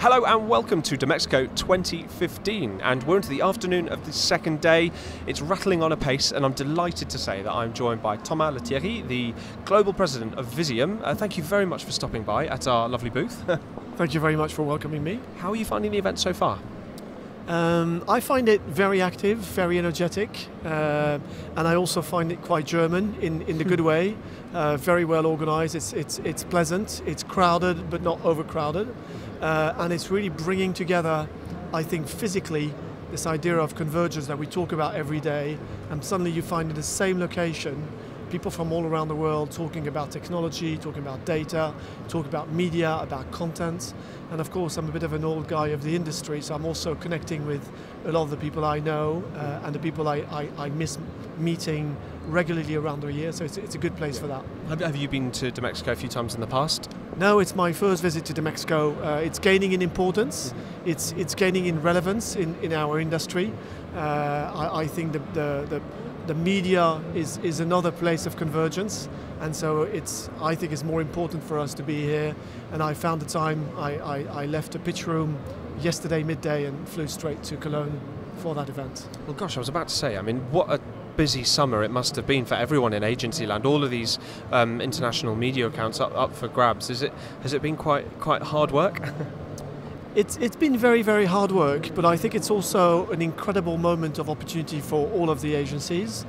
Hello and welcome to DMEXCO 2015, and we're into the afternoon of the second day. It's rattling on apace, and I'm delighted to say that I'm joined by Thomas Le Thierry, the Global President of Vizeum. Thank you very much for stopping by at our lovely booth. Thank you very much for welcoming me. How are you finding the event so far? I find it very active, very energetic, and I also find it quite German in the good way. Very well organised. It's pleasant. It's crowded but not overcrowded, and it's really bringing together, I think, physically this idea of convergence that we talk about every day. And suddenly you find in the same location people from all around the world talking about technology, talking about data, talking about media, about content. And of course, I'm a bit of an old guy of the industry, so I'm also connecting with a lot of the people I know and the people I miss meeting regularly around the year. So it's a good place for that. Have you been to DMEXCO a few times in the past? No, it's my first visit to DMEXCO. It's gaining in importance. It's gaining in relevance in our industry. I think the media is another place of convergence, and so I think it's more important for us to be here. And I found the time. I left a pitch room yesterday midday and flew straight to Cologne for that event. Well, gosh, I was about to say, I mean, what a busy summer it must have been for everyone in agency land. All of these international media accounts up for grabs. Has it been quite hard work? It's been very, very hard work, but I think it's also an incredible moment of opportunity for all of the agencies.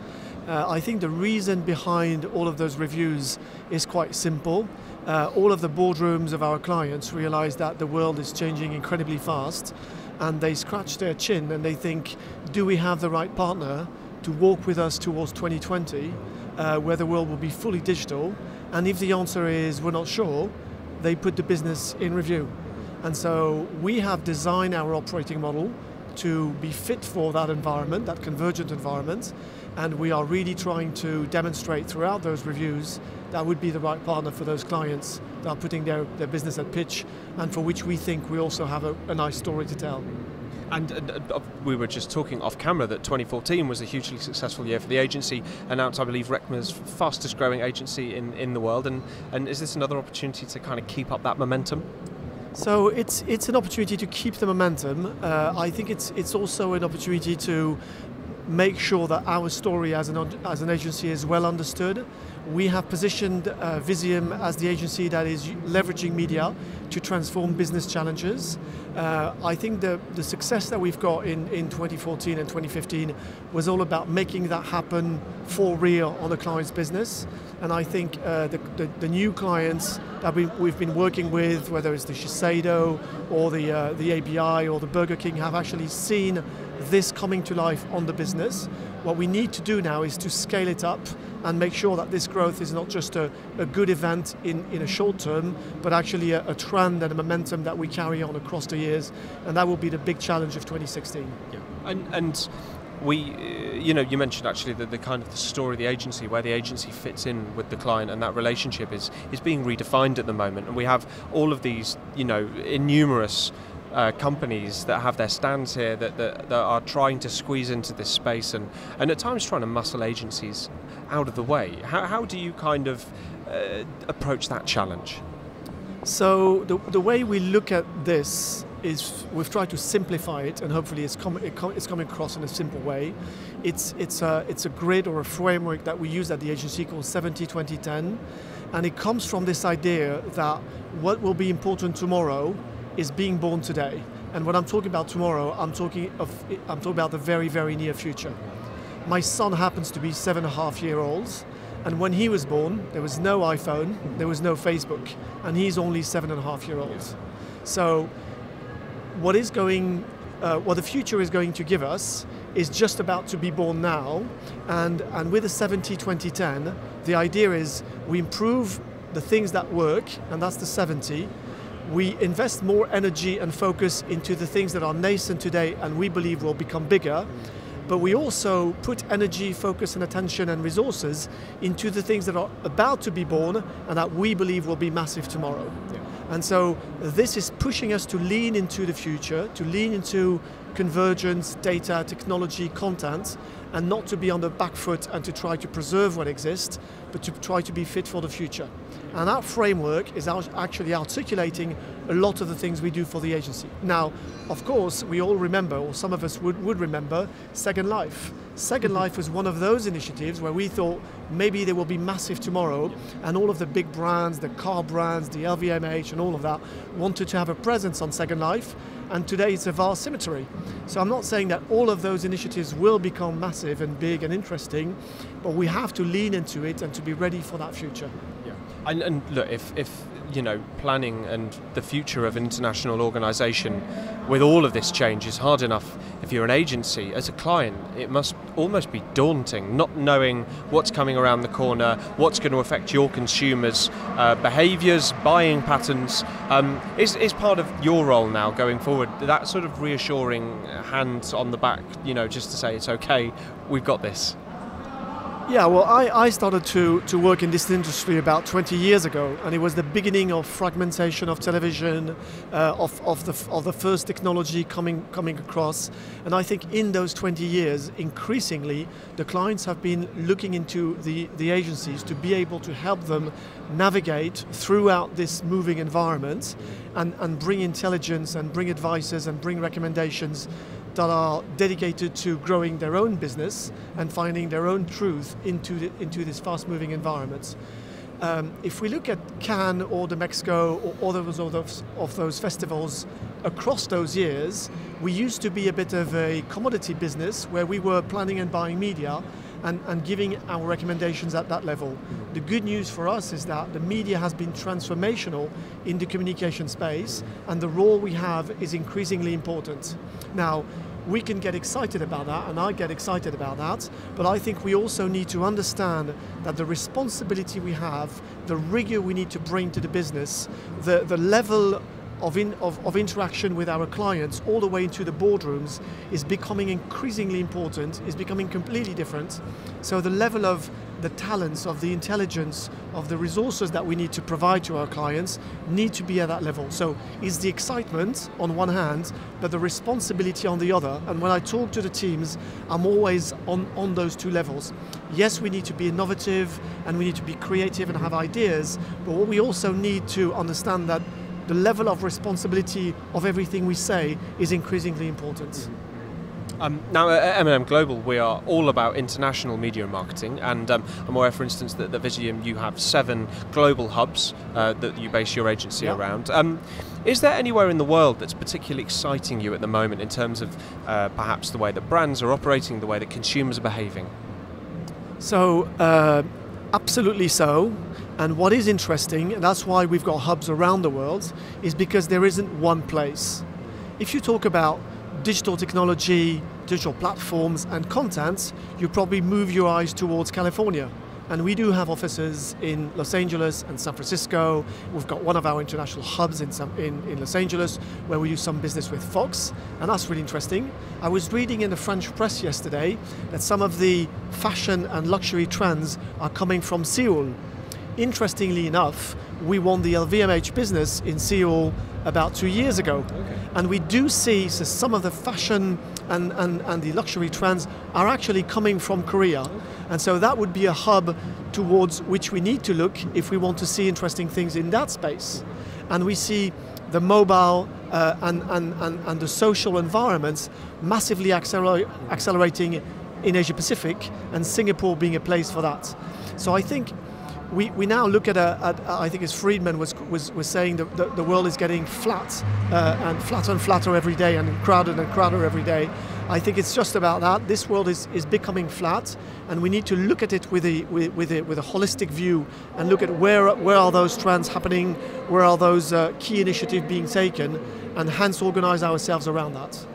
I think the reason behind all of those reviews is quite simple. All of the boardrooms of our clients realize that the world is changing incredibly fast, and they scratch their chin and they think, do we have the right partner to walk with us towards 2020, where the world will be fully digital? And if the answer is we're not sure, they put the business in review. And so we have designed our operating model to be fit for that environment, that convergent environment, and we are really trying to demonstrate throughout those reviews that would be the right partner for those clients that are putting their business at pitch, and for which we think we also have a nice story to tell. And we were just talking off camera that 2014 was a hugely successful year for the agency, announced, I believe, Recma's fastest growing agency in the world. And is this another opportunity to kind of keep up that momentum? So it's an opportunity to keep the momentum. I think it's also an opportunity to make sure that our story as an agency is well understood. We have positioned Vizeum as the agency that is leveraging media to transform business challenges. I think the success that we've got in 2014 and 2015 was all about making that happen for real on a client's business. And I think the new clients that we've been working with, whether it's the Shiseido or the ABI or the Burger King, have actually seen this coming to life on the business. What we need to do now is to scale it up and make sure that this growth is not just a good event in a short term, but actually a trend and a momentum that we carry on across the years. And that will be the big challenge of 2016. Yeah. And we, you mentioned actually the kind of the story of the agency, where the agency fits in with the client, and that relationship is being redefined at the moment. And we have all of these, innumerous companies that have their stands here that are trying to squeeze into this space and at times trying to muscle agencies out of the way. How do you kind of approach that challenge? So the way we look at this is we've tried to simplify it, and hopefully it's coming across in a simple way. It's a grid or a framework that we use at the agency called 70-20-10, and it comes from this idea that what will be important tomorrow is being born today. And when I'm talking about tomorrow, I'm talking about the very, very near future. My son happens to be 7.5 years old, and when he was born, there was no iPhone, there was no Facebook, and he's only 7.5 years old. So what the future is going to give us is just about to be born now, and with the 70-20-10, the idea is we improve the things that work, and that's the 70. We invest more energy and focus into the things that are nascent today and we believe will become bigger, but we also put energy, focus and attention and resources into the things that are about to be born and that we believe will be massive tomorrow. Yeah. And so this is pushing us to lean into the future, to lean into convergence, data, technology, content, and not to be on the back foot and to try to preserve what exists, but to try to be fit for the future. And that framework is actually articulating a lot of the things we do for the agency. Now, of course, we all remember, or some of us would remember, Second Life. Second Life was one of those initiatives where we thought maybe they will be massive tomorrow, and all of the big brands, the car brands, the LVMH and all of that wanted to have a presence on Second Life, and today it's a vast cemetery. So I'm not saying that all of those initiatives will become massive and big and interesting, but we have to lean into it and to be ready for that future. Yeah. And look, if you know, planning and the future of an international organisation with all of this change is hard enough, if you're an agency, as a client, it must almost be daunting, not knowing what's coming around the corner, what's going to affect your consumers' behaviours, buying patterns. Is part of your role now going forward that sort of reassuring hand on the back, you know, just to say it's okay, we've got this? Yeah, well, I started to work in this industry about 20 years ago, and it was the beginning of fragmentation of television, of the first technology coming across. And I think in those 20 years, increasingly, the clients have been looking into the agencies to be able to help them navigate throughout this moving environment and bring intelligence and bring advices and bring recommendations that are dedicated to growing their own business and finding their own truth into this fast-moving environment. If we look at Cannes or DMEXCO or of those festivals across those years, we used to be a bit of a commodity business where we were planning and buying media and giving our recommendations at that level. The good news for us is that the media has been transformational in the communication space, and the role we have is increasingly important. Now, we can get excited about that, and I get excited about that, but I think we also need to understand that the responsibility we have, the rigor we need to bring to the business, the level of interaction with our clients all the way into the boardrooms is becoming increasingly important, is becoming completely different. So the level of the talents, of the intelligence, of the resources that we need to provide to our clients need to be at that level. So it's the excitement on one hand, but the responsibility on the other. And when I talk to the teams, I'm always on those two levels. Yes, we need to be innovative and we need to be creative and have ideas, but what we also need to understand that the level of responsibility of everything we say is increasingly important. Now at M&M Global we are all about international media marketing, and I'm aware, for instance, that at Vizeum you have 7 global hubs that you base your agency around. Is there anywhere in the world that's particularly exciting you at the moment in terms of perhaps the way that brands are operating, the way that consumers are behaving? So, absolutely so. And what is interesting, and that's why we've got hubs around the world, is because there isn't one place. If you talk about digital technology, digital platforms and content, you probably move your eyes towards California. And we do have offices in Los Angeles and San Francisco. We've got one of our international hubs in Los Angeles where we do some business with Fox, and that's really interesting. I was reading in the French press yesterday that some of the fashion and luxury trends are coming from Seoul. Interestingly enough, we won the LVMH business in Seoul about 2 years ago. Okay. And we do see some of the fashion and the luxury trends are actually coming from Korea. Okay. And so that would be a hub towards which we need to look if we want to see interesting things in that space. And we see the mobile and the social environments massively accelerating in Asia Pacific, and Singapore being a place for that. So I think we now look at I think as Friedman was saying, the world is getting flat and flatter every day, and crowded every day. I think it's just about that. This world is becoming flat, and we need to look at it with a holistic view and look at where are those trends happening, where are those key initiatives being taken, and hence organize ourselves around that.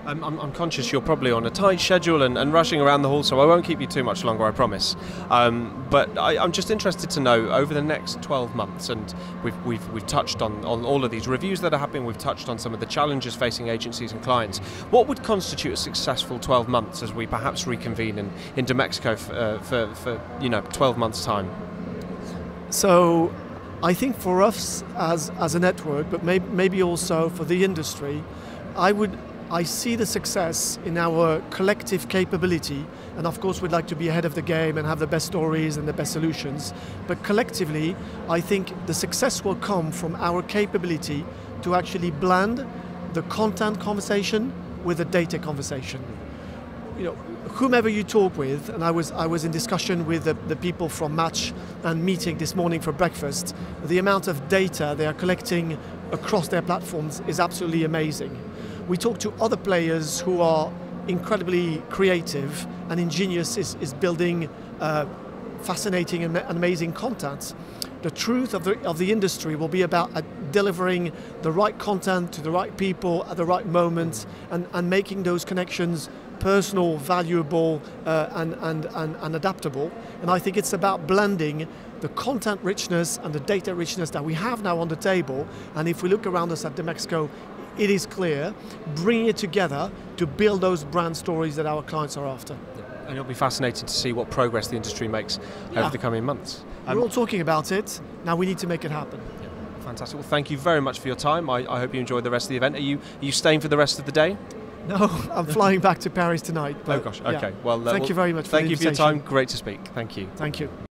I'm conscious you're probably on a tight schedule and rushing around the hall, so I won't keep you too much longer, I promise. But I'm just interested to know, over the next 12 months, and we've touched on all of these reviews that are happening, we've touched on some of the challenges facing agencies and clients. What would constitute a successful 12 months as we perhaps reconvene in DMEXCO for 12 months' time? So I think for us as a network, but maybe also for the industry, I would I see the success in our collective capability, and of course we'd like to be ahead of the game and have the best stories and the best solutions, but collectively I think the success will come from our capability to actually blend the content conversation with the data conversation. You know, whomever you talk with, and I was in discussion with the people from Match and Meeting this morning for breakfast, the amount of data they are collecting across their platforms is absolutely amazing. We talk to other players who are incredibly creative and ingenious, is building fascinating and amazing content. The truth of the industry will be about delivering the right content to the right people at the right moment, and making those connections personal, valuable, and adaptable. And I think it's about blending the content richness and the data richness that we have now on the table. And if we look around us at DMEXCO, it is clear, bringing it together to build those brand stories that our clients are after. And it'll be fascinating to see what progress the industry makes over the coming months. We're all talking about it, now we need to make it happen. Yeah, fantastic. Well, thank you very much for your time. I hope you enjoy the rest of the event. Are you staying for the rest of the day? No, I'm flying back to Paris tonight. Oh gosh, okay. Yeah. Well, thank you very much for the invitation. invitation. Thank you for your time. Great to speak. Thank you. Thank you.